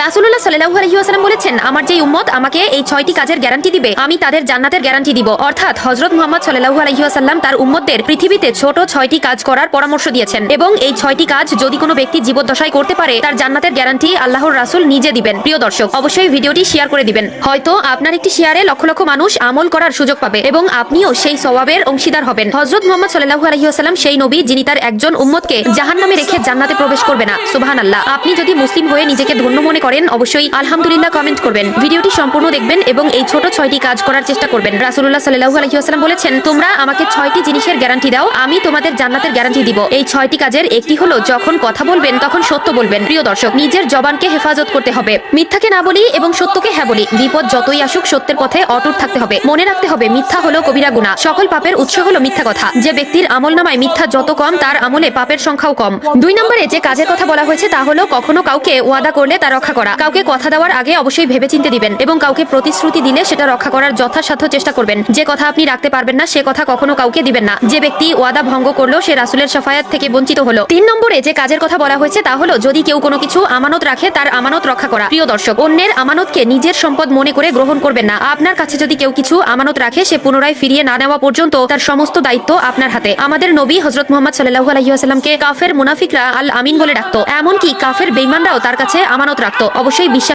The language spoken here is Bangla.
রাসূলুল্লাহ সাল্লাল্লাহু আলাইহি ওয়াসাল্লাম বলেছেন, আমার যে উম্মত আমাকে এই 6টি কাজের গ্যারান্টি দিবে, আমি তাদের জান্নাতের গ্যারান্টি দিব। অর্থাৎ হযরত মুহাম্মদ সাল্লাল্লাহু আলাইহি ওয়াসাল্লাম তার উম্মতদের পৃথিবীতে ছোট 6টি কাজ করার পরামর্শ দিয়েছেন এবং এই 6টি কাজ যদি কোনো ব্যক্তি জীবদ্দশায় করতে পারে, তার জান্নাতের গ্যারান্টি আল্লাহর রাসূল নিজে দিবেন। প্রিয় দর্শক, অবশ্যই ভিডিওটি শেয়ার করে দিবেন। হয়তো আপনার একটি শেয়ারে লক্ষ লক্ষ মানুষ আমল করার সুযোগ পাবে এবং আপনিও সেই সওয়াবের অংশীদার হবেন। হযরত মুহাম্মদ সাল্লাল্লাহু আলাইহি ওয়াসাল্লাম সেই নবী যিনি তার একজন উম্মতকে জাহান্নামে রেখে জান্নাতে প্রবেশ করবে না। সুবহানাল্লাহ। আপনি যদি মুসলিম হয়ে নিজেকে ধন্য মনে করেন, অবশ্যই আলহামদুলিল্লাহ কমেন্ট করবেন। ভিডিওটি সম্পূর্ণ দেখবেন এবং এই ছোট 6টি কাজ করার চেষ্টা করবেন। রাসূলুল্লাহ সাল্লাল্লাহু আলাইহি ওয়াসাল্লাম বলেছেন, তোমরা আমাকে 6টি জিনিসের গ্যারান্টি দাও, আমি তোমাদের জান্নাতের গ্যারান্টি দিব। এই 6টি কাজের একটি হলো যখন কথা বলবেন তখন সত্য বলবেন। প্রিয় দর্শক, নিজের জবানকে হেফাজত করতে হবে। মিথ্যাকে না বলি এবং সত্যকে হ্যাঁ বলি। বিপদ যতই আসুক সত্যের পথে অটুট থাকতে হবে। মনে রাখতে হবে, মিথ্যা হলো কবিরা গুনাহ। সকল পাপের উৎস হলো মিথ্যা কথা। যে ব্যক্তির আমলনামায় মিথ্যা যত কম, তার আমলে পাপের সংখ্যাও কম। 2 নম্বরে যে কাজের কথা বলা হয়েছে তা হলো কখনো কাউকে ওয়াদা করলে তা রক্ষা করা। কাউকে কথা দেওয়ার আগে অবশ্যই ভেবেচিন্তে দিবেন এবং কাউকে প্রতিশ্রুতি দিলে সেটা রক্ষা করার যথাসাধ্য চেষ্টা করবেন। যে কথা আপনি রাখতে পারবেন না সে কথা কখনো কাউকে দিবেন না। যে ব্যক্তি ওয়াদা ভঙ্গ করলো সে রাসূলের শাফায়াত থেকে বঞ্চিত হলো। 3 নম্বরে যে কাজের কথা বলা হয়েছে তা হলো যদি কেউ কোনো কিছু আমানত রাখে, তার আমানত রক্ষা করা। প্রিয় দর্শক, অন্যের আমানতকে নিজের সম্পদ মনে করে গ্রহণ করবেন না। আপনার কাছে যদি কেউ কিছু আমানত রাখে, সে পুনরায় ফিরিয়ে না নেওয়া পর্যন্ত তার সমস্ত দায়িত্ব আপনার হাতে। আমাদের নবী হযরত মুহাম্মদ সাল্লাল্লাহু আলাইহি ওয়াসাল্লামকে কাফের মুনাফিকরা আল আমিন বলে ডাকতো। এমনকি কাফের বেঈমানরাও তার কাছে আমানত রাখতো। অবশ্যই বিশ্বাস